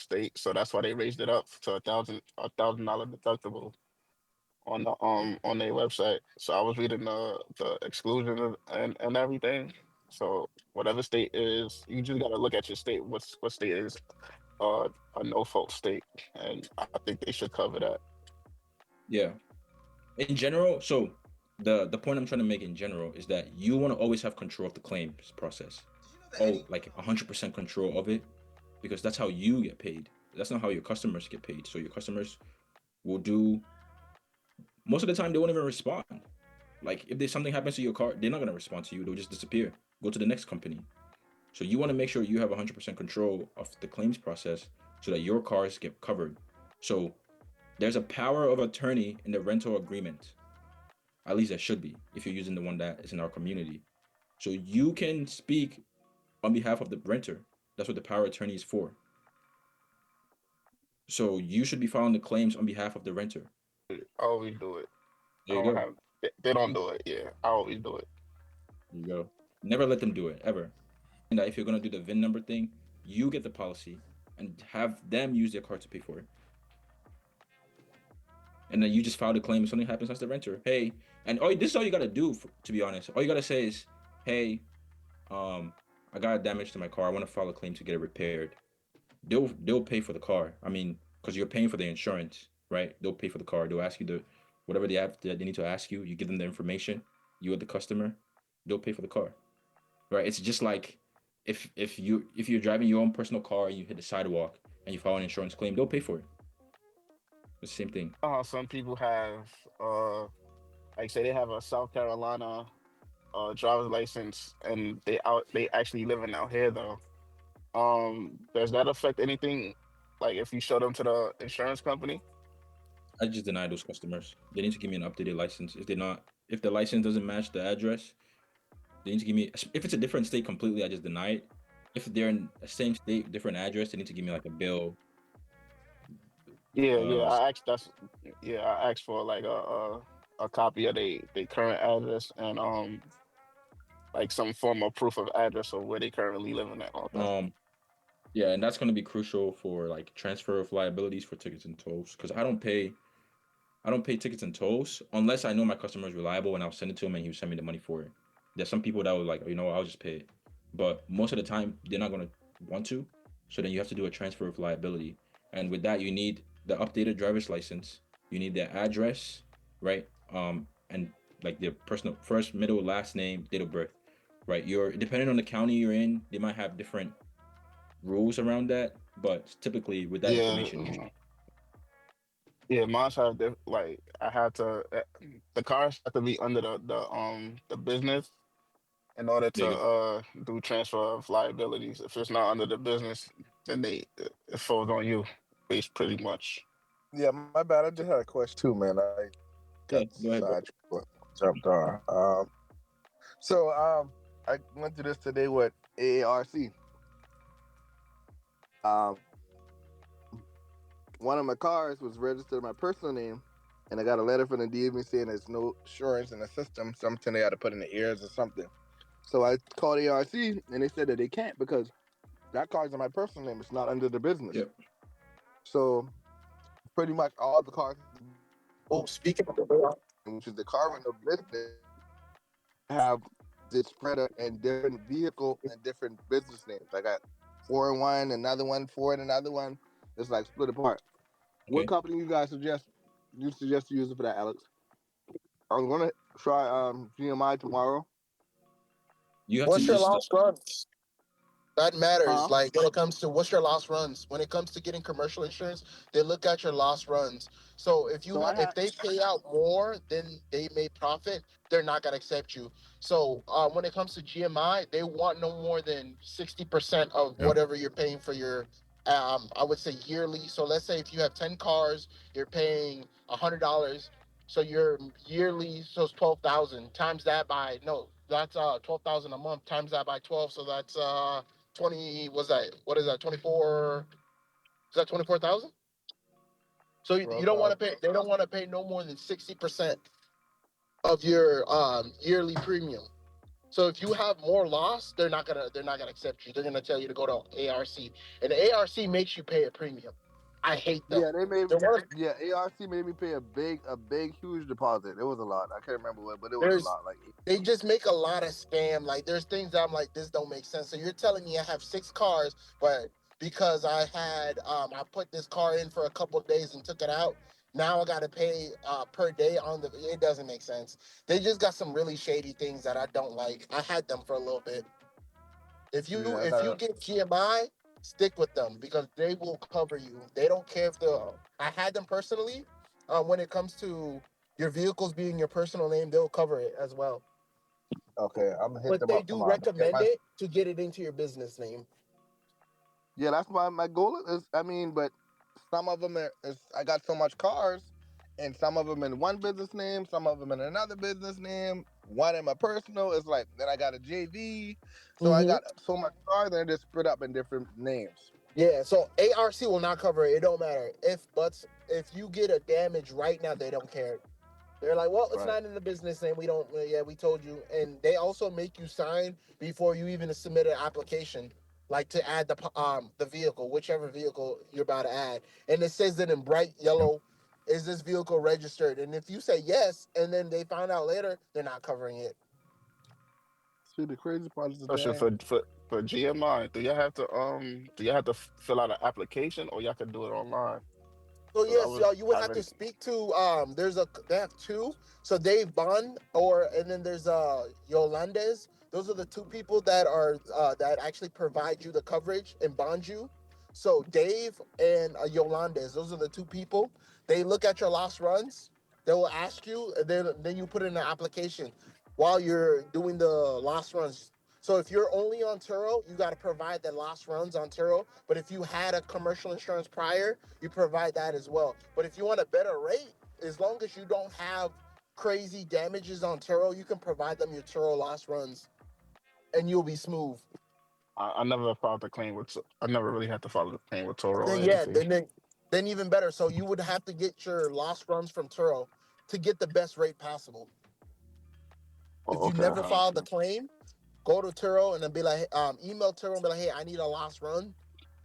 state, so that's why they raised it up to $1,000 deductible on their website. So I was reading the exclusions and everything. So whatever state is, you just gotta look at your state. What state is a no fault state, and I think they should cover that. Yeah. In general, so the point I'm trying to make in general is that you want to always have control of the claims process. Oh, like 100% control of it, because that's how you get paid. That's not how your customers get paid. So your customers will do, most of the time they won't even respond. Like if there's something happens to your car, they're not gonna respond to you. They'll just disappear. Go to the next company. So you want to make sure you have 100% control of the claims process so that your cars get covered. So there's a power of attorney in the rental agreement. At least there should be if you're using the one that is in our community. So you can speak on behalf of the renter. That's what the power of attorney is for. So you should be filing the claims on behalf of the renter. I always do it. I There you don't go. have. They don't do it. Yeah, I always do it. There you go. Never let them do it ever. And that if you're gonna do the VIN number thing, you get the policy and have them use their card to pay for it. And then you just file the claim if something happens as the renter. Hey, and this is all you gotta do. To be honest, all you gotta say is, "Hey, I got damage to my car. I want to file a claim to get it repaired." They'll pay for the car. I mean, because you're paying for the insurance, right? They'll pay for the car. They'll ask you whatever they have that they need to ask you. You give them the information. You are the customer. They'll pay for the car, right? It's just like if you're driving your own personal car and you hit the sidewalk and you file an insurance claim, they'll pay for it. It's the same thing. Some people have like say they have a South Carolina driver's license and they actually living out here though. Does that affect anything? Like if you show them to the insurance company? I just deny those customers. They need to give me an updated license. If the license doesn't match the address, they need to give me. If it's a different state completely, I just deny it. If they're in the same state, different address, they need to give me like a bill. Yeah, yeah. Uh, I asked for like a copy of they current address and like some form of proof of address of where they currently living at all that. um, yeah, and that's going to be crucial for like transfer of liabilities for tickets and tolls because I don't pay tickets and tolls unless I know my customer is reliable and I'll send it to him and he'll send me the money for it. There's some people that will like, I'll just pay it. But most of the time, they're not going to want to. So then you have to do a transfer of liability. And with that, you need the updated driver's license. You need their address, right? And like their personal first, middle, last name, date of birth, right? You're depending on the county you're in, they might have different rules around that. But typically, with that Yeah, information, you should. yeah. Mine have like I had to the cars have to be under the business in order There to you go. do transfer of liabilities. If it's not under the business, then it falls on you, based pretty much. Yeah, my bad. I just had a question too, man. I got Yeah, go ahead, bro. sidetracked, jumped on. So I went through this today with AARC. Um, one of my cars was registered in my personal name, and I got a letter from the DMV saying there's no insurance in the system, something they got to put in the ears or something. So I called ARC, and they said that they can't because that car's in my personal name. It's not under the business. Yep. So pretty much all the cars, Oh, speaking of which is the car with no business, have this spread up in different vehicle and different business names. I got 4 in one, another one, 4 in another one. It's like split apart. What Okay. company you guys suggest? You suggest to use it for that, Alex? I'm gonna try GMI tomorrow. You have to what's your use last runs? That matters. Huh? Like when it comes to what's your lost runs. When it comes to getting commercial insurance, they look at your lost runs. So So I if had they pay out more than they may profit, they're not gonna accept you. So when it comes to GMI, they want no more than 60% of Yep. whatever you're paying for your I would say yearly. So let's say if you have 10 cars, you're paying $100. So your yearly, so it's 12,000. Times that by no, that's 12,000 a month. Times that by 12, so that's 20, what's that? What is that? 24, is that 24,000? So you don't want to 12,000. pay, they don't want to pay no more than 60% of your yearly premium. So if you have more loss, they're not gonna accept you. They're gonna tell you to go to ARC, and the ARC makes you pay a premium. I hate them. Yeah, they made. The worst. Yeah, ARC made me pay a big, huge deposit. It was a lot. I can't remember what, but it was a There's lot. Like, they just make a lot of scam. Like there's things that I'm like, this don't make sense. So you're telling me I have 6 cars, but because I put this car in for a couple of days and took it out, now I gotta pay per day on the it doesn't make sense. They just got some really shady things that I don't like. I had them for a little bit. yeah, I If you got. get GMI, stick with them because they will cover you. They don't care if the I had them personally. When it comes to your vehicles being your personal name, they'll cover it as well. Okay, I'm gonna hit But them they up do tomorrow. Yeah, recommend it to get it into your business name. yeah, that's my goal is. I mean, but some of them is I got so much cars, and some of them in one business name, some of them in another business name. One in my personal. It's like then I got a JV, so I Hmm. got so much cars and they're split up in different names. Yeah, so ARC will not cover it. It don't matter if you get a damage right now, they don't care. They're like, well, it's Right. not in the business name. We don't. Yeah, we told you, and they also make you sign before you even submit an application, like to add the vehicle, whichever vehicle you're about to add, and it says it in bright yellow. Is this vehicle registered? And if you say yes, and then they find out later, they're not covering it. See, the crazy part is Question today. for GMI. Do you have to fill out an application or y'all can do it online? So Because yes, y'all, you would I have to really speak to they have two. So Dave Bond and then there's Yolandes. Those are the two people that actually provide you the coverage and bond you. So Dave and Yolandes, those are the two people. They look at your lost runs. They will ask you, and then you put in an application while you're doing the lost runs. So if you're only on Turo, you got to provide the lost runs on Turo. But if you had a commercial insurance prior, you provide that as well. But if you want a better rate, as long as you don't have crazy damages on Turo, you can provide them your Turo lost runs, and you'll be smooth. I never filed a claim with I never really had to file a claim with Toro or Then yeah, anything. then even better. So you would have to get your lost runs from Turo to get the best rate possible. If Oh, you okay. never filed the claim, go to Turo and then be like, email Turo and be like, hey, I need a lost run,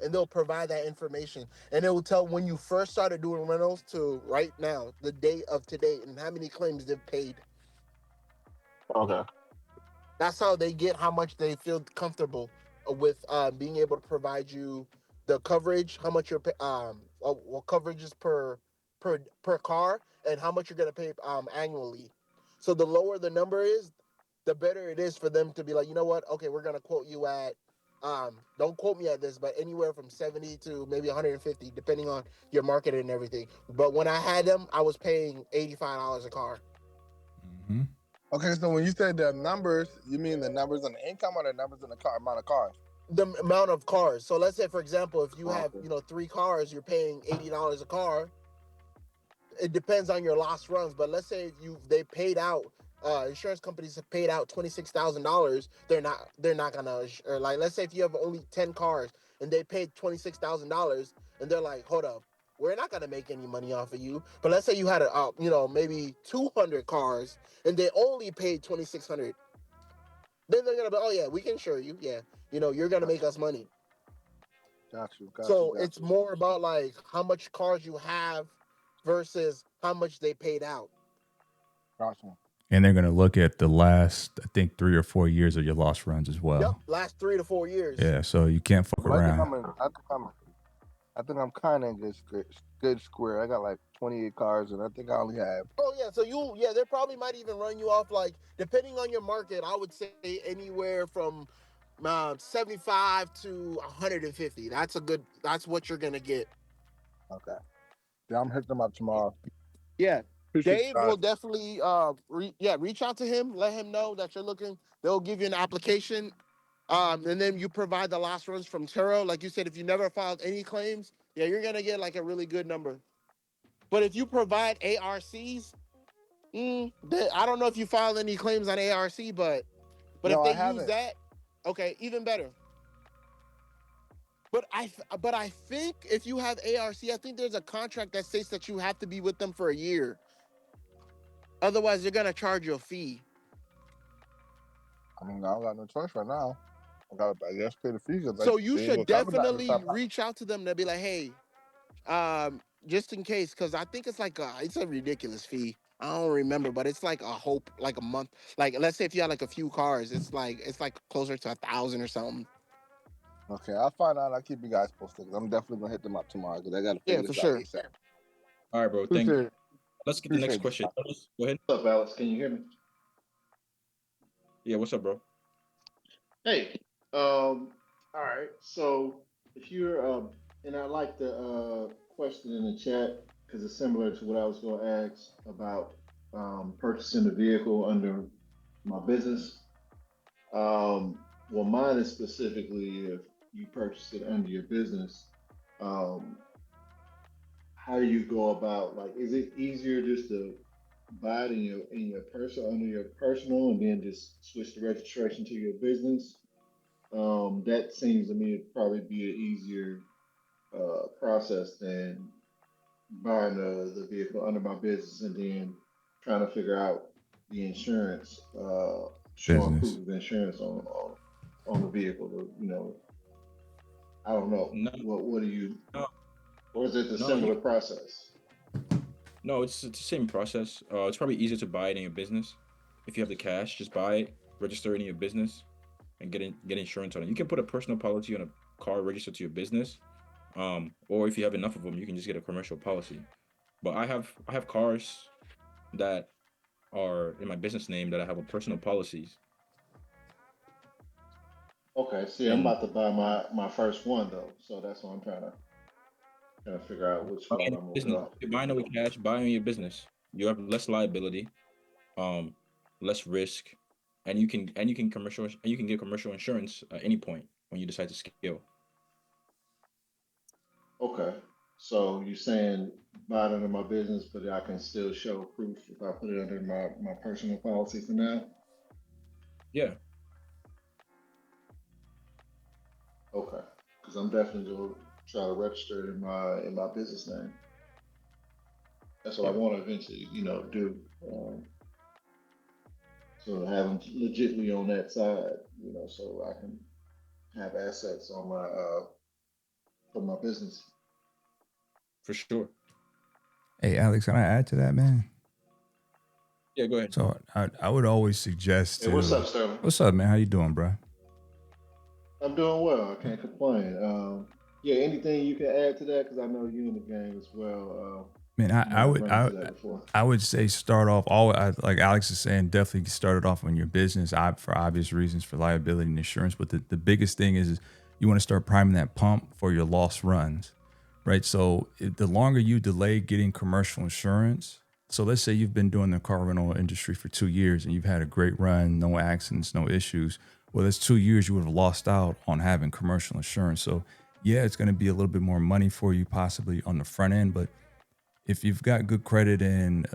and they'll provide that information, and it will tell when you first started doing rentals to right now, the date of today, and how many claims they've paid. Okay. That's how they get how much they feel comfortable with being able to provide you the coverage, how much what coverage is per car, and how much you're gonna pay annually. So the lower the number is, the better it is for them to be like, you know what? Okay, we're gonna quote you at don't quote me at this, but anywhere from 70 to maybe 150, depending on your market and everything. But when I had them, I was paying $85 a car. Hmm. Okay, so when you said the numbers, you mean the numbers on the income or the numbers on the car amount of cars? The amount of cars. So let's say, for example, if you have Okay. 3 cars, you're paying $80 a car. It depends on your lost runs, but let's say they paid out. Insurance companies have paid out $26,000. They're not gonna, or like, let's say if you have only 10 cars and they paid $26,000, and they're like, hold up, we're not gonna make any money off of you. But let's say you had maybe 200 cars and they only paid 2,600. Then they're gonna be, oh yeah, we can insure you. Yeah, you're gonna make us money. Got you, got you, So got it's you. more about like how much cars you have versus how much they paid out. Got you. And they're going to look at the last, I think, 3 or 4 years of your lost runs as Yep, well. last 3 to 4 years. Yeah, so you can't fuck Well, around. I think I'm kind of in good square. I got like 28 cars, and I think I only have. Oh yeah, so they probably might even run you off, like, depending on your market, I would say anywhere from 75 to 150. That's what you're gonna get. Okay. Yeah, I'm hitting them up tomorrow. Yeah. Appreciate Dave you guys. will definitely reach out to him, let him know that you're looking. They'll give you an application. And then you provide the lost runs from Turo. Like you said, if you never filed any claims, yeah, you're gonna get like a really good number. But if you provide ARCs, I don't know if you filed any claims on ARC, but if No, they I use haven't. that, okay, even better. But I think if you have ARC, I think there's a contract that states that you have to be with them for a year. Otherwise, they're gonna charge you a fee. I mean, I don't got no choice right now. I guess pay the fees. So you They will should cover that definitely reach out to them. They'll be like, hey, just in case, because I think it's a ridiculous fee. I don't remember, but it's like a month. Like, let's say if you had like a few cars, it's like closer to 1,000 or something. Okay, I'll find out. I'll keep you guys posted. I'm definitely gonna hit them up tomorrow because I gotta figure Yeah, for this out sure. ASAP. All right, bro. Thank Appreciate you. it. Let's get the next Appreciate it. question. Go ahead. What's up, Alex? Can you hear me? Yeah, what's up, bro? Hey, all right. So if you're, and I like the question in the chat because it's similar to what I was going to ask about purchasing the vehicle under my business. Well, mine is specifically if you purchase it under your business. Um, how do you go about, like, is it easier just to buy it in your personal under your personal and then just switch the registration to your business? That seems to me to probably be an easier process than buying the vehicle under my business and then trying to figure out the insurance, showing Business. proof of insurance on the vehicle. You know, I don't know. No, What do you, no, or is it a no, similar process? no. It's the same process. It's probably easier to buy it in your business. If you have the cash, just buy it, register it in your business, and get insurance on it. You can put a personal policy on a car registered to your business, or if you have enough of them, you can just get a commercial policy. But I have cars that are in my business name that I have a personal policies, Okay, see, I'm and about to buy my first one though, so that's what I'm trying to figure out which buy route in I'm gonna business. go. If you're buying it with cash, buy in your business. You have less liability, um, less risk, and you can get commercial insurance at any point when you decide to scale. Okay. So you're saying buy it under my business, but I can still show proof if I put it under my personal policy for now? Yeah, Okay. Because I'm definitely going to try to register it in my business name. That's what I yeah, want to eventually, do. So have them legitly on that side, so I can have assets on my for my business. for sure. Hey, Alex, can I add to that, man? Yeah, go ahead. So I would always suggest Hey, what's to. up, Sterling? What's up, man? How you doing, bro? I'm doing well. I can't complain. Yeah, anything you can add to that? Because I know you in the game as well. Man, You might have run into I that before. I would say start off like Alex is saying, definitely start it off on your business. For obvious reasons, for liability and insurance. But the biggest thing is you want to start priming that pump for your lost runs, right? So the longer you delay getting commercial insurance, so let's say you've been doing the car rental industry for 2 years and you've had a great run, no accidents, no issues. Well, that's 2 years you would have lost out on having commercial insurance. So yeah, it's going to be a little bit more money for you possibly on the front end, but if you've got good credit and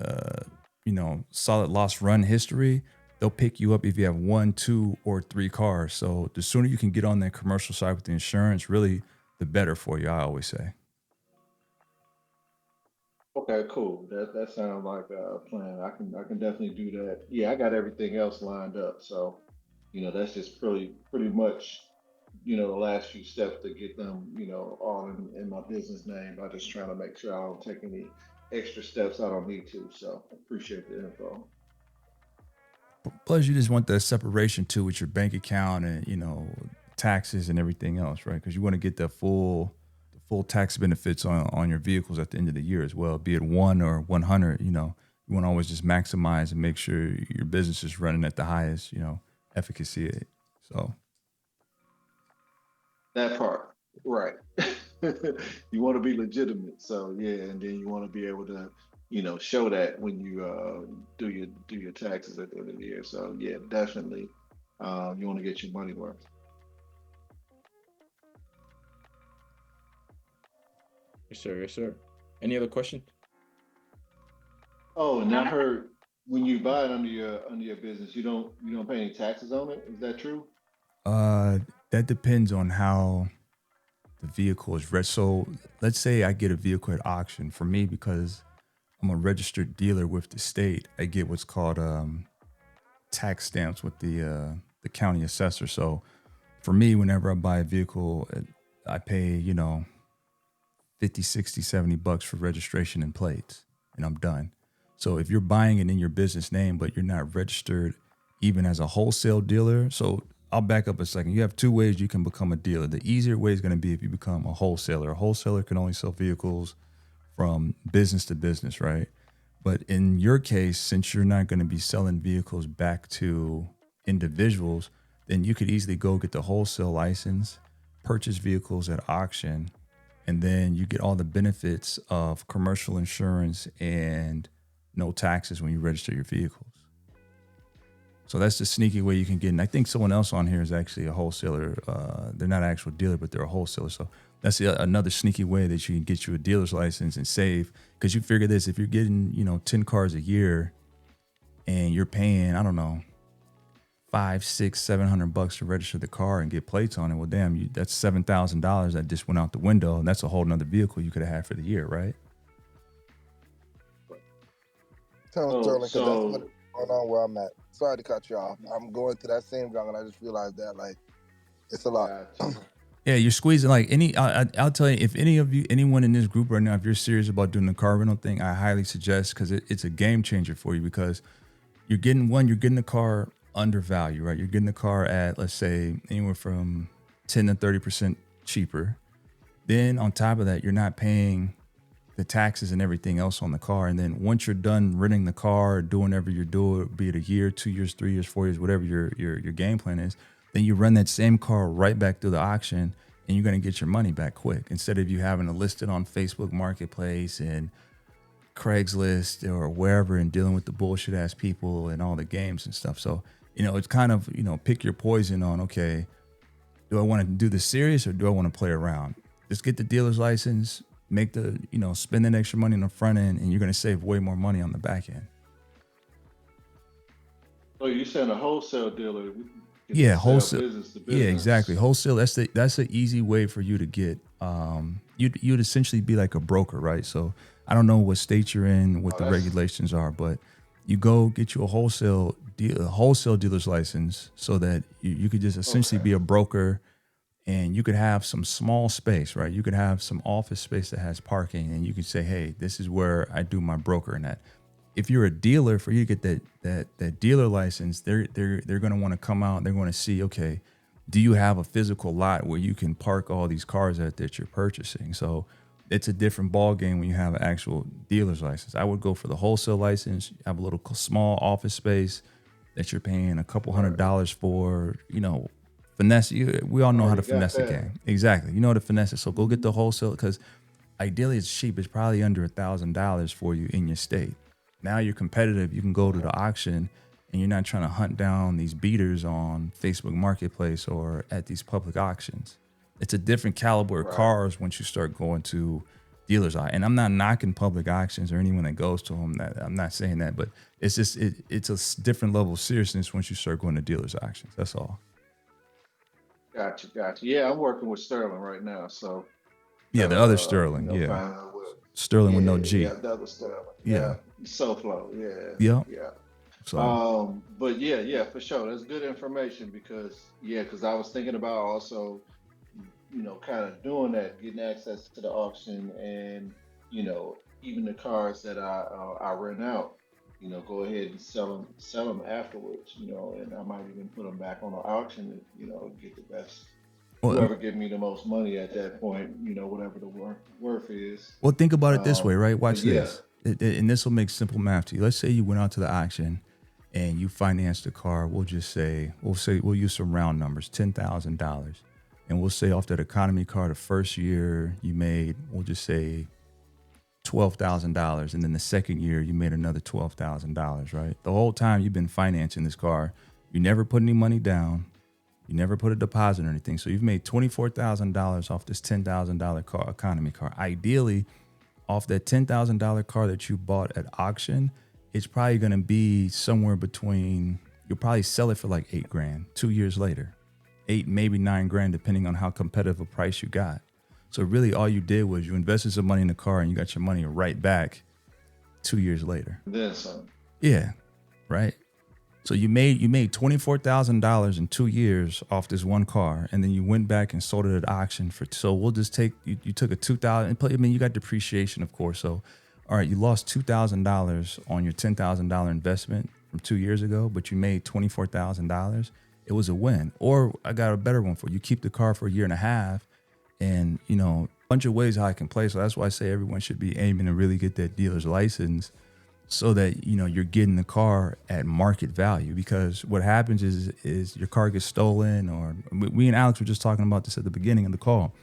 solid loss run history, they'll pick you up if you have 1, 2, or 3 cars. So the sooner you can get on that commercial side with the insurance, really, the better for you. I always say. Okay, cool. That sounds like a plan. I can definitely do that. Yeah, I got everything else lined up. So, that's just pretty much, the last few steps to get them, all in my business name. I'm just trying to make sure I don't take any extra steps I don't need to. So appreciate the info. Plus, you just want that separation too with your bank account and taxes and everything else, right? Because you want to get the full tax benefits on your vehicles at the end of the year as well, be it 1 or 100. You want to always just maximize and make sure your business is running at the highest efficacy. So That part, right. You want to be legitimate. So yeah, and then you want to be able to, show that when you do your taxes at the end of the year. So yeah, definitely, you want to get your money worth. Yes, sir. Yes, sir. Any other questions? Oh, and I heard when you buy it under your business, you don't pay any taxes on it. Is that true? that depends on how the vehicle is read. So let's say I get a vehicle at auction. For me, because I'm a registered dealer with the state, I get what's called tax stamps with the the county assessor. So for me, whenever I buy a vehicle, I pay, 50, 60, $70 for registration and plates, and I'm done. So if you're buying it in your business name, but you're not registered even as a wholesale dealer, so I'll back up a second. You have two ways you can become a dealer. The easier way is going to be if you become a wholesaler. A wholesaler can only sell vehicles from business to business, right? But in your case, since you're not going to be selling vehicles back to individuals, then you could easily go get the wholesale license, purchase vehicles at auction, and then you get all the benefits of commercial insurance and no taxes when you register your vehicles. So that's the sneaky way you can get. And I think someone else on here is actually a wholesaler. They're not an actual dealer, but they're a wholesaler. So that's another sneaky way that you can get you a dealer's license and save. Because you figure this, if you're getting, 10 cars a year and you're paying, I don't know, $500, $600, $700 to register the car and get plates on it. Well, damn, that's $7,000 that just went out the window. And that's a whole nother vehicle you could have had for the year, right? Tell Sterling, because that's what's going on where I'm at. Sorry to cut you off. I'm going through that same jungle, and I just realized that, like, it's a lot. Yeah, you're squeezing like I'll tell you, if anyone in this group right now, if you're serious about doing the car rental thing, I highly suggest, because it's a game changer for you, because you're getting the car undervalued, right? You're getting the car at, let's say, anywhere from 10 to 30% cheaper. Then on top of that, you're not paying the taxes and everything else on the car. And then once you're done renting the car, doing whatever you're doing, be it a year, 2 years, 3 years, 4 years, whatever your game plan is, then you run that same car right back through the auction, and you're going to get your money back quick, instead of you having to list it on Facebook Marketplace and Craigslist or wherever and dealing with the bullshit ass people and all the games and stuff. So, it's kind of, pick your poison on, okay, do I want to do this serious or do I want to play around? Just get the dealer's license, make the, spend that extra money on the front end, and you're going to save way more money on the back end. Oh, you're saying a wholesale dealer? Yeah, wholesale. Business to business. Yeah, exactly. Wholesale. That's an easy way for you to get. You'd essentially be like a broker, right? So I don't know what state you're in, what the regulations are, but you go get you a wholesale dealer's license, so that you could just essentially be a broker, and you could have some small space, right? You could have some office space that has parking, and you could say, hey, this is where I do my brokering at. If you're a dealer, for you to get that dealer license, they're going to want to come out. They're going to see, okay, do you have a physical lot where you can park all these cars at that you're purchasing? So it's a different ball game when you have an actual dealer's license. I would go for the wholesale license. Have a little small office space that you're paying a couple $100 for. Finesse. We all know how to finesse the game. Exactly. You know how to finesse it. So go get the wholesale, because ideally it's cheap. It's probably under $1,000 for you in your state. Now you're competitive. You can go to the auction, and you're not trying to hunt down these beaters on Facebook Marketplace or at these public auctions. It's a different caliber of cars once you start going to dealers. And I'm not knocking public auctions or anyone that goes to them. I'm not saying that, but it's just it's a different level of seriousness once you start going to dealers auctions. That's all. Gotcha. Yeah, I'm working with Sterling right now, so. Yeah, the other Sterling. Sterling with no G. Yeah, the other Sterling. Yeah. SoFlo. Yeah. So. But yeah, for sure. That's good information, because I was thinking about also, kind of doing that, getting access to the auction, and even the cars that I rent out, go ahead and sell them afterwards, and I might even put them back on the auction, and get the best. Whoever give me the most money at that point, whatever the worth is. Well, think about it this way, right? Watch this. And this will make simple math to you. Let's say you went out to the auction and you financed a car. We'll use some round numbers, $10,000. And we'll say off that economy car, the first year you made, we'll just say $12,000. And then the second year you made another $12,000, right? The whole time you've been financing this car, you never put any money down. You never put a deposit or anything. So you've made $24,000 off this $10,000 car, economy car. Ideally, off that $10,000 car that you bought at auction, it's probably going to be somewhere between, you'll probably sell it for like $8,000 2 years later, 8, maybe $9,000, depending on how competitive a price you got. So really all you did was you invested some money in the car and you got your money right back 2 years later. Then some. Yeah. Right. So you made $24,000 in 2 years off this one car, and then you went back and sold it at auction for. So we'll just take you took a 2,000. I mean, you got depreciation, of course. So, all right, you lost $2,000 on your $10,000 investment from 2 years ago, but you made $24,000. It was a win. Or I got a better one for you. You keep the car for a year and a half, and a bunch of ways how I can play. So that's why I say everyone should be aiming to really get that dealer's license, so that you're getting the car at market value. Because what happens is your car gets stolen, or we and Alex were just talking about this at the beginning of the call.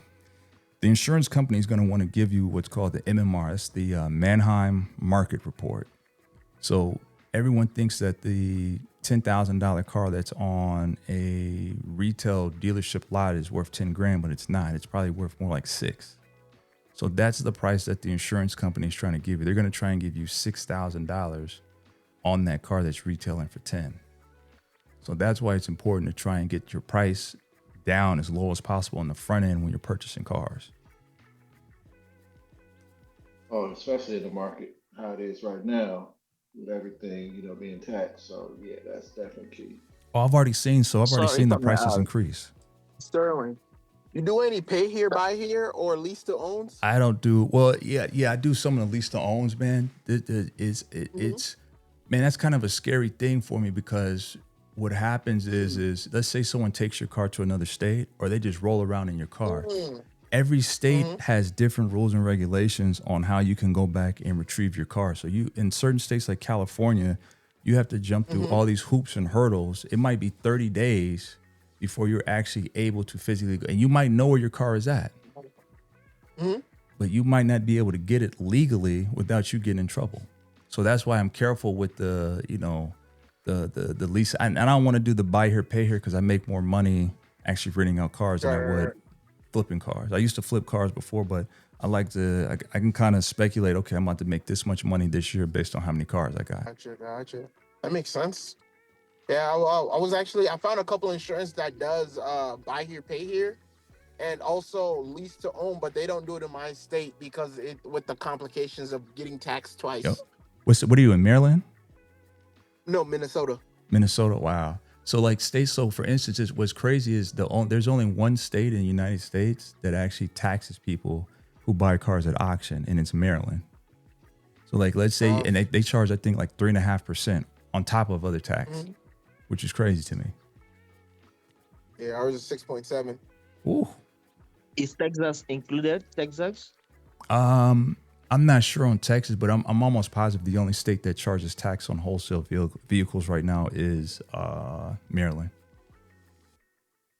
The insurance company is going to want to give you what's called the MMR. It's the Manheim Market Report. So everyone thinks that the $10,000 car that's on a retail dealership lot is worth 10 grand, but it's not. It's probably worth more like 6. So that's the price that the insurance company is trying to give you. They're going to try and give you $6,000 on that car that's retailing for 10. So that's why it's important to try and get your price down as low as possible on the front end when you're purchasing cars. Oh, especially in the market, how it is right now, with everything, being taxed. So yeah, that's definitely key. Oh, I've already seen the prices increase. Sterling, you do any pay here, buy here, or lease to owns? I don't do I do some of the lease to owns, man. It's man, that's kind of a scary thing for me, because what happens is let's say someone takes your car to another state, or they just roll around in your car. Every state has different rules and regulations on how you can go back and retrieve your car. So in certain states like California, you have to jump through all these hoops and hurdles. It might be 30 days before you're actually able to physically go. And you might know where your car is at, but you might not be able to get it legally without you getting in trouble. So that's why I'm careful with the lease. And I don't want to do the buy here, pay here, because I make more money actually renting out cars than I would flipping cars. I used to flip cars before, but I can kind of speculate, okay, I'm about to make this much money this year based on how many cars I got. Gotcha. That makes sense. Yeah, I found a couple of insurance that does buy here, pay here, and also lease to own, but they don't do it in my state because with the complications of getting taxed twice. Yep. What are you in, Maryland? No, Minnesota. Minnesota, wow. So like states, so for instance, what's crazy is there's only one state in the United States that actually taxes people who buy cars at auction, and it's Maryland. So like, let's say, and they charge, I think, like 3.5% on top of other tax, which is crazy to me. Yeah, ours is 6.7. Ooh. Is Texas included? Texas? I'm not sure on Texas, but I'm almost positive the only state that charges tax on wholesale vehicles right now is Maryland.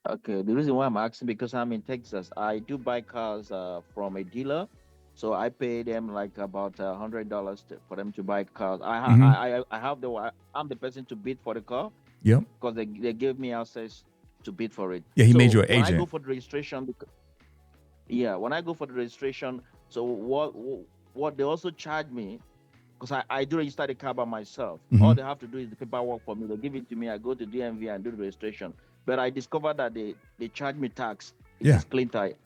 Okay, the reason why I'm asking, because I'm in Texas, I do buy cars from a dealer, so I pay them like about $100 for them to buy cars. I'm the person to bid for the car. Yep. Because they give me access to bid for it. Yeah, he made you an agent. When I go for the registration, so what they also charge me, because I do register the car by myself. All they have to do is the paperwork for me. They give it to me. I go to DMV and do the registration. But I discovered that they charge me tax. It's clean title.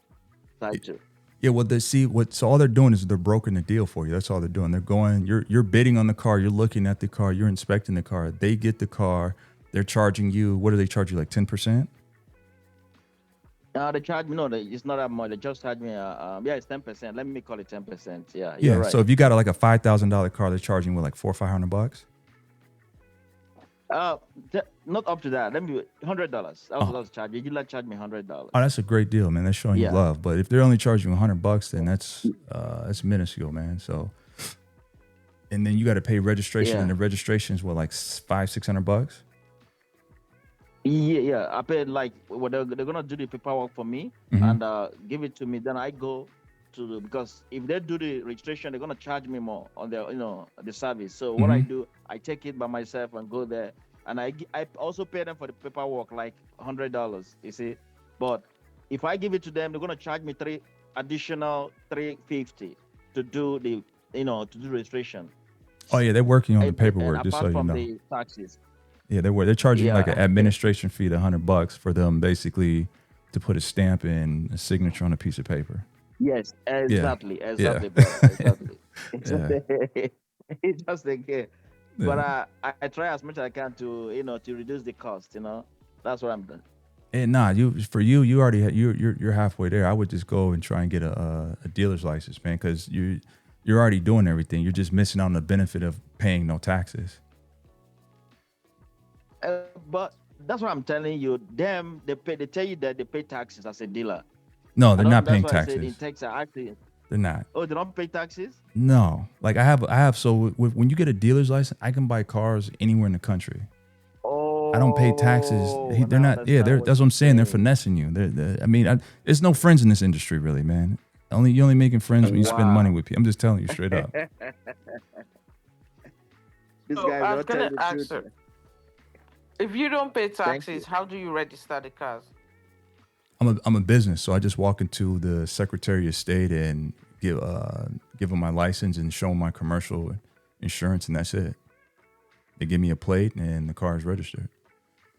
Yeah, well, so all they're doing is they're brokering the deal for you. That's all they're doing. They're going, you're bidding on the car, you're looking at the car, you're inspecting the car. They get the car, they're charging you. What do they charge you, like 10%? They charge me. No, it's not that much. They just charge me. It's 10%. Let me call it 10%. Yeah. Yeah. Right. So if you got like a $5,000 car, they're charging you like $400 or $500. Not up to that. Let me $100. That was what I was charging. You like charge me $100. Oh, that's a great deal, man. They're showing you love. But if they're only charging you $100, then that's minuscule, man. So, and then you got to pay registration, and the registration is what, like $500-$600? Yeah. I paid like they're gonna do the paperwork for me and give it to me. Then I go to because if they do the registration, they're gonna charge me more on the service. So what I do, I take it by myself and go there, and I also pay them for the paperwork like $100. You see, but if I give it to them, they're gonna charge me additional $350 to do the to do registration. Oh yeah, they're working on the paperwork, just so you know. The taxes. Yeah, they're charging like an administration fee of $100 for them basically to put a stamp and a signature on a piece of paper. Yes, exactly. Yeah. Exactly. It's just again. But Yeah. I try as much as I can to to reduce the cost. That's what I'm doing. And nah, you already you're halfway there. I would just go and try and get a dealer's license, man, because you're already doing everything. You're just missing out on the benefit of paying no taxes. But that's what I'm telling you. Them they tell you that they pay taxes as a dealer. No, I they're don't. not That's paying why I said in taxes. Texas actually. They're not. Oh, they don't pay taxes. No, like I have. So when you get a dealer's license, I can buy cars anywhere in the country. I don't pay taxes. Oh, They're now I not. Yeah, understand what that's what you're I'm saying. They're saying. finessing you. I mean, there's no friends in this industry, really, man. You're only making friends when you spend money Wow. with people. I'm just telling you straight up. This So guy's I was not telling gonna the ask truth. you, if you don't pay Thank you. taxes, how do you register the cars? I'm a business, so I just walk into the Secretary of State and give them my license and show them my commercial insurance, and that's it. They give me a plate, and the car is registered,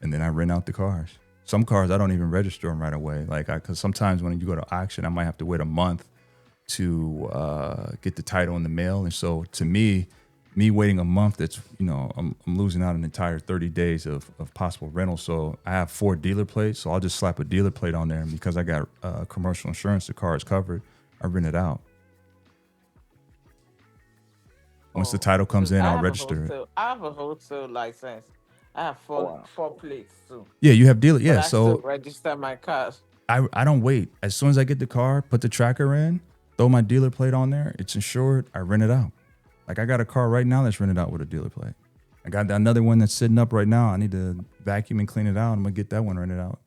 and then I rent out the cars. Some cars I don't even register them right away, because sometimes when you go to auction, I might have to wait a month to get the title in the mail, and so to me waiting a month, that's I'm losing out an entire 30 days of possible rental. So I have 4 dealer plates, so I'll just slap a dealer plate on there, and because I got commercial insurance, the car is covered. I rent it out. Once the title comes 'Cause in, I I'll have a register it. wholesale. I have a wholesale license. I have Oh, four wow. four plates too, Yeah, you have dealer. but Yeah, I still so register my cars. I don't wait. As soon as I get the car, put the tracker in, throw my dealer plate on there, it's insured, I rent it out. Like I got a car right now that's rented out with a dealer plate. I got another one that's sitting up right now. I need to vacuum and clean it out. I'm gonna get that one rented out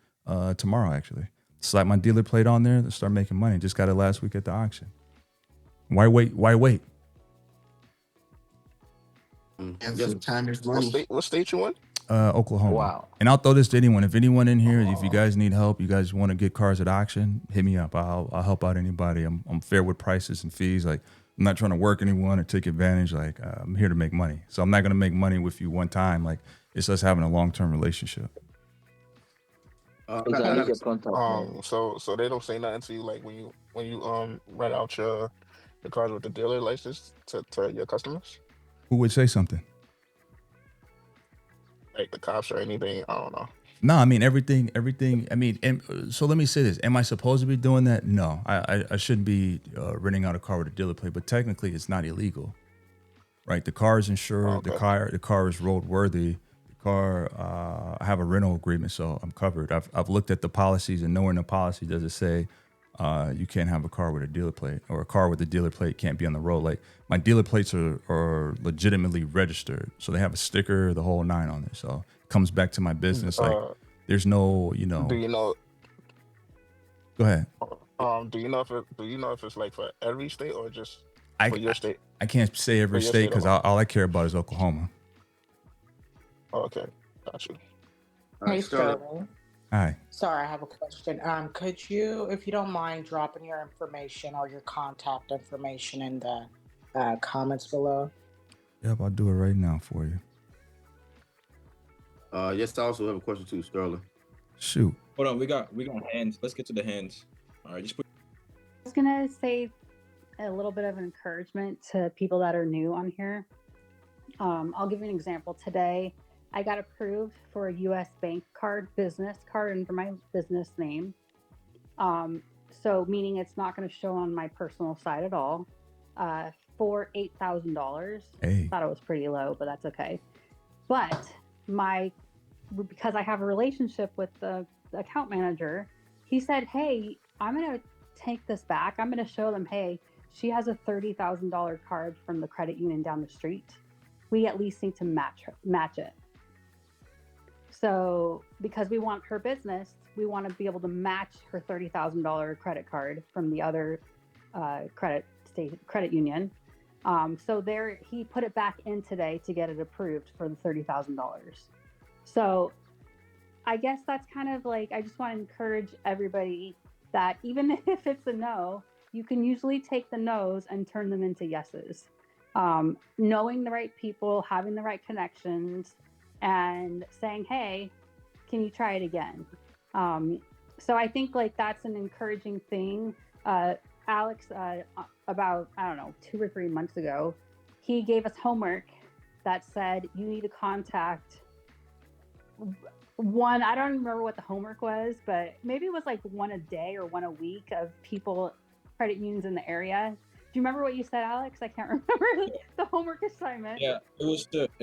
tomorrow, actually. Slap my dealer plate on there, start making money. Just got it last week at the auction. Why wait? Why wait? Yes, time is What money. state you in? Oklahoma. Wow. And I'll throw this to anyone. If anyone in here, if you guys need help, you guys want to get cars at auction, hit me up. I'll help out anybody. I'm fair with prices and fees. Like I'm not trying to work anyone or take advantage. Like I'm here to make money. So I'm not gonna make money with you one time. Like it's us having a long-term relationship. Okay, I need your contact, man. So they don't say nothing to you like when you rent out the cars with the dealer license to your customers, Who would say something? like the cops or anything. I don't know. No, I mean everything. I mean, so let me say this: am I supposed to be doing that? No, I shouldn't be renting out a car with a dealer plate. But technically, it's not illegal, right? The car is insured. Okay. The car is roadworthy. The car, I have a rental agreement, so I'm covered. I've looked at the policies, and nowhere in the policy does it say you can't have a car with a dealer plate, or a car with a dealer plate can't be on the road. Like my dealer plates are legitimately registered, so they have a sticker, the whole 9 on there. So it comes back to my business. Like there's no, Do you know? Go ahead. Do you know if it's like for every state or just I for your state? I can't say every For your state state because alone. all I care about is Oklahoma. Oh, okay, got you. Hey, Sterling. Sterling. Hi. Sorry, I have a question. Could you, if you don't mind, dropping your information or your contact information in the comments below? Yep, I'll do it right now for you. Yes, I also have a question too, Sterling. Shoot. Hold on, we got hands. Let's get to the hands. All right, just put. I was gonna say a little bit of an encouragement to people that are new on here. I'll give you an example. Today, I got approved for a U.S. bank card, business card under my business name. So meaning it's not going to show on my personal side at all. For $8,000. Hey. Thought it was pretty low, but that's okay. But because I have a relationship with the account manager, he said, "Hey, I'm going to take this back. I'm going to show them, hey, she has a $30,000 card from the credit union down the street. We at least need to match it. So because we want her business, we want to be able to match her $30,000 credit card from the other credit union. So there, he put it back in today to get it approved for the $30,000. So I guess that's kind of like, I just want to encourage everybody that even if it's a no, you can usually take the no's and turn them into yeses. Knowing the right people, having the right connections, and saying, hey, can you try it again? So I think like that's an encouraging thing. Alex, about, I don't know, 2 or 3 months ago, he gave us homework that said you need to contact one. I don't remember what the homework was, but maybe it was like one a day or one a week of people, credit unions in the area. Do you remember what you said, Alex? I can't remember the homework assignment. Yeah, it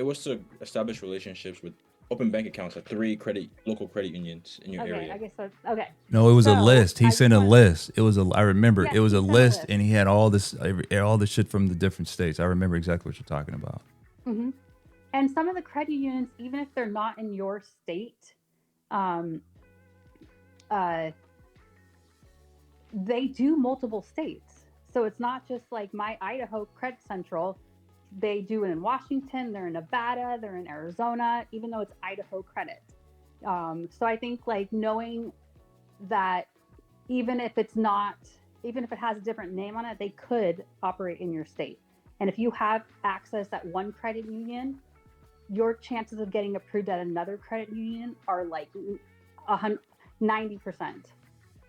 was to establish relationships with open bank accounts at 3 local credit unions in your Okay, area. I guess that's okay. No, it was a So, list. He I sent just a want- list. It was a. I remember. Yes, it was he a sent a list, list. and he had all this, all the shit from the different states. I remember exactly what you're talking about. Mhm. And some of the credit unions, even if they're not in your state, they do multiple states. So it's not just like my Idaho Credit Central. They do it in Washington, they're in Nevada, they're in Arizona, even though it's Idaho Credit. So I think like knowing that even if it has a different name on it, they could operate in your state. And if you have access at one credit union, your chances of getting approved at another credit union are like 90%,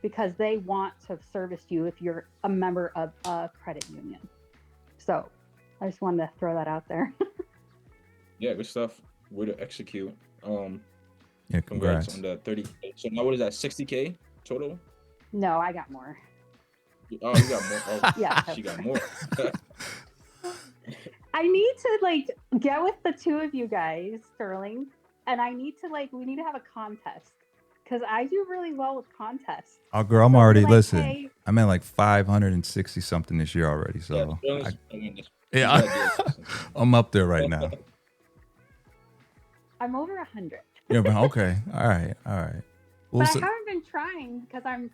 because they want to service you if you're a member of a credit union. So I just wanted to throw that out there. Yeah, good stuff. Way to execute. Yeah, Congrats congrats. on the 30. So now what is that? 60K total? No, I got more. Oh, you got more. Oh, Yeah. she got more. I need to like get with the two of you guys, Sterling, and we need to have a contest, because I do really well with contests. Oh, girl, I'm So we're already like, listen. hey- I'm at like 560 something this year already. So I'm up there right now. I'm over 100. Yeah, but okay. All right. Well, But so- I haven't been trying because I'm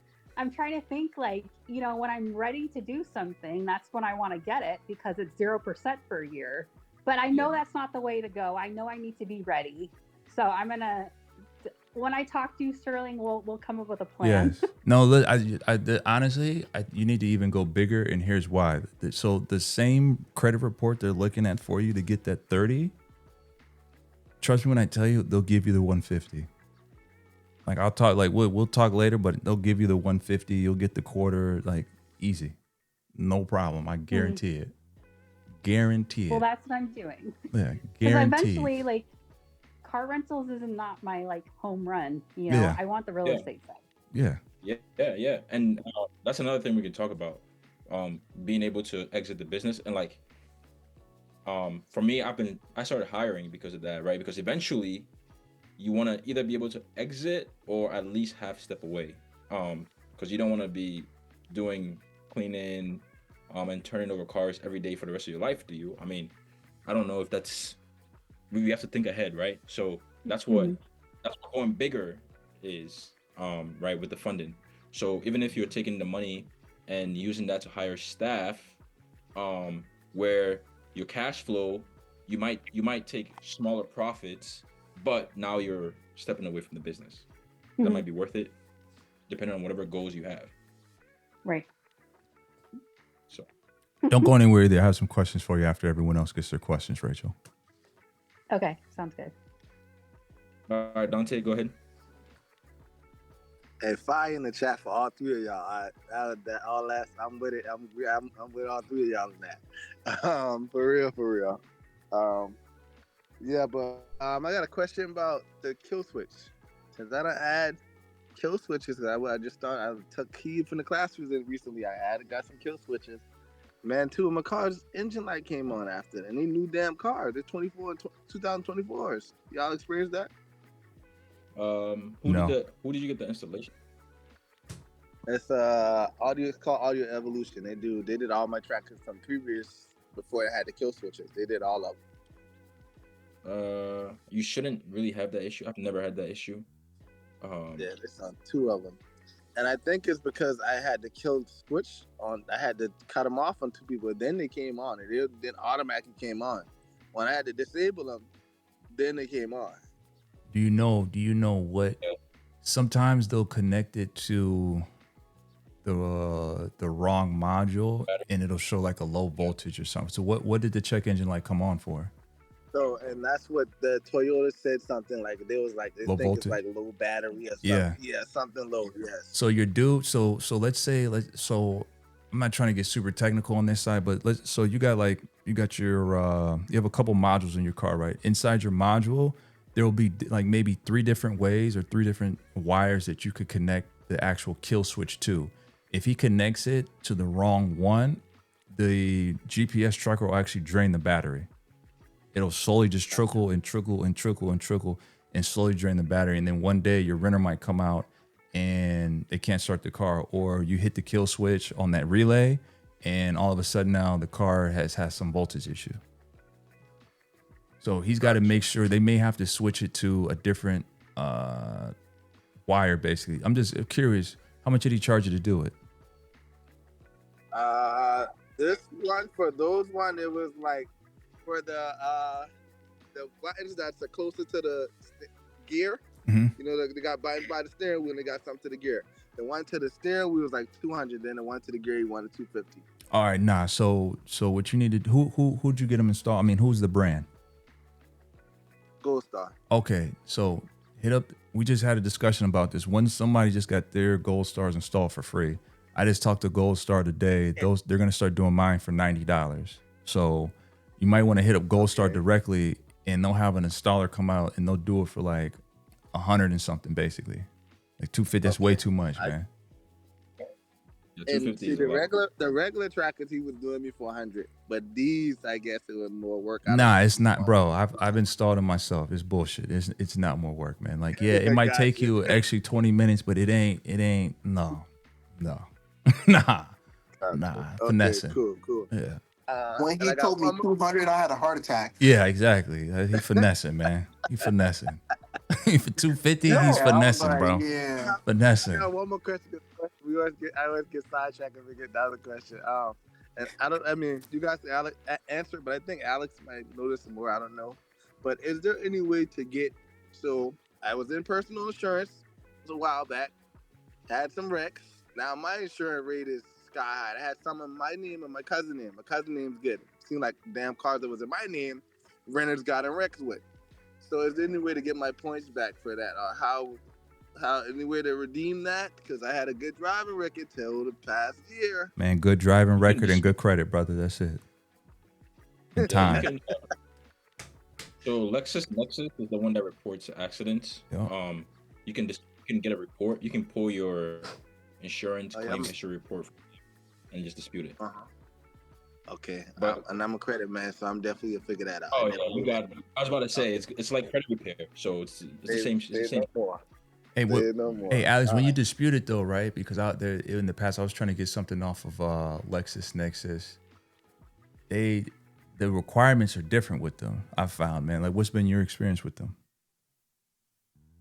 trying to think like, when I'm ready to do something, that's when I want to get it, because it's 0% for a year. But I know that's not the way to go. I know I need to be ready. So I'm gonna, when I talk to you, Sterling, we'll come up with a plan. Yes. No, look, honestly, you need to even go bigger, and here's why. So the same credit report they're looking at for you to get that 30, trust me when I tell you, they'll give you the 150. Like I'll talk, like we'll talk later, but they'll give you the 150. You'll get the quarter, like easy, no problem. I guarantee it. Guarantee it. Well, that's what I'm doing. Yeah, Because guarantee. eventually, like, car rentals is not my like home run. Yeah. I want the real estate side. Yeah. Yeah. And that's another thing we can talk about. Being able to exit the business, and like, for me, I started hiring because of that, right? Because eventually, you want to either be able to exit or at least half step away, because you don't want to be doing cleaning, and turning over cars every day for the rest of your life. Do you? I mean, I don't know if that's. We have to think ahead, right? So that's what going bigger is, right, with the funding. So even if you're taking the money and using that to hire staff, where your cash flow, you might take smaller profits, but now you're stepping away from the business. That might be worth it, depending on whatever goals you have. Right. So Don't go anywhere either. I have some questions for you after everyone else gets their questions, Rachel. Okay, sounds good. all right, Dante, go ahead. Hey, fire in the chat for all three of y'all. I'm with it. I'm with all three of y'all in that. For real. Yeah, but I got a question about the Killswitch. Since I don't add kill switches, I just thought I took key from the classes recently. I got some kill switches. Man, two of my cars' engine light came on after, and they new damn cars. They're 2024s. Y'all experienced that? Who did you get the installation? It's audio. It's called Audio Evolution. They did all my trackers from previous before I had the kill switches. They did all of them. You shouldn't really have that issue. I've never had that issue. Yeah, there's on two of them, and I think it's because I had the kill switch on. I had to cut them off on two people. Then they came on, and they then automatically came on. When I had to disable them, then they came on. Do you know what? Sometimes they'll connect it to the wrong module, and it'll show like a low voltage or something. So what did the check engine light come on for? So, and that's what the Toyota said, something like they was like, they Low think voltage? it's like low battery or something. Yeah. Yeah, something low. Yes. So your dude, so let's say I'm not trying to get super technical on this side, but so you got your you have a couple modules in your car, right? Inside your module, there will be like maybe 3 different ways or 3 different wires that you could connect the actual kill switch to. If he connects it to the wrong one, the GPS tracker will actually drain the battery. It'll slowly just trickle and trickle and trickle and trickle and slowly drain the battery. And then one day your renter might come out and they can't start the car, or you hit the kill switch on that relay and all of a sudden now the car has some voltage issue. So he's got to make sure. They may have to switch it to a different wire, basically. I'm just curious, how much did he charge you to do it? This one, for those one, it was like for the buttons that's closer to the gear. Mm-hmm. You know, they got buttons by the steering wheel and they got some to the gear. The one to the steering wheel was like 200, then the one to the gear he wanted 250. All right, nah. So what you needed? Who'd you get him installed? I mean, who's the brand? Gold Star. Okay, so hit up. We just had a discussion about this. When somebody just got their Gold Stars installed for free, I just talked to Gold Star today. They're gonna start doing mine for $90. So you might want to hit up Gold Star directly, and they'll have an installer come out and they'll do it for like 100 and something, basically. Like 250. That's way too much, man. And see, the regular trackers he was doing me for 100, but these, I guess it was more work. Nah, it's not, bro. I've installed them myself. It's bullshit. It's not more work, man. Like, yeah, it might take you actually 20 minutes, but it ain't. No, nah. Okay, Finessing. Cool. Yeah. When he told me 200, I had a heart attack. Yeah, exactly. He finessing, man. He finessing. For 250, Yeah, he's finessing, like, bro. yeah. Finessing. One more question. I always get sidetracked and we get another question. And I mean, you guys answer, but I think Alex might know this more. I don't know. But is there any way to get? So I was in personal insurance a while back. Had some wrecks. Now my insurance rate is sky high. I had some in my name and my cousin's name. My cousin's name's good. Seemed like damn cars that was in my name, renters got in wrecks with. So is there any way to get my points back for that, or how any way to redeem that? Because I had a good driving record till the past year. Man, good driving record and good credit, brother. That's it. And time. So Lexus is the one that reports accidents. Yeah. You can get a report. You can pull your insurance claim history report and just dispute it. Okay, But- and I'm a credit man, so I'm definitely gonna figure that out. Oh yeah, you got. I was about to say it's like credit repair, so it's the same. It's the same. Hey, Alex, when you dispute it though, right? Because out there in the past, I was trying to get something off of Lexus Nexus. The requirements are different with them. I found, man. Like, what's been your experience with them?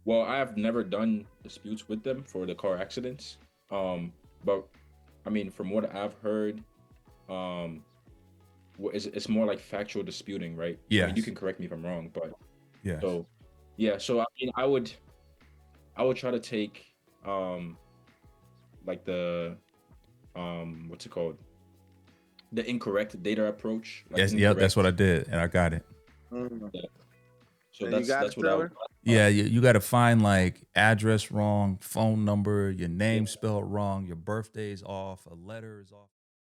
Well, I have never done disputes with them for the car accidents. But I mean, from what I've heard, it's more like factual disputing, right? Yeah. I mean, you can correct me if I'm wrong, but Yeah. so yeah. So I mean, I would try to take like the what's it called? The incorrect data approach. Like Yep, that's what I did, and I got it. Yeah. So And you that's got what it, I would. Yeah, you got to find like address wrong, phone number, your name spelled wrong, your birthday's off, a letter is off.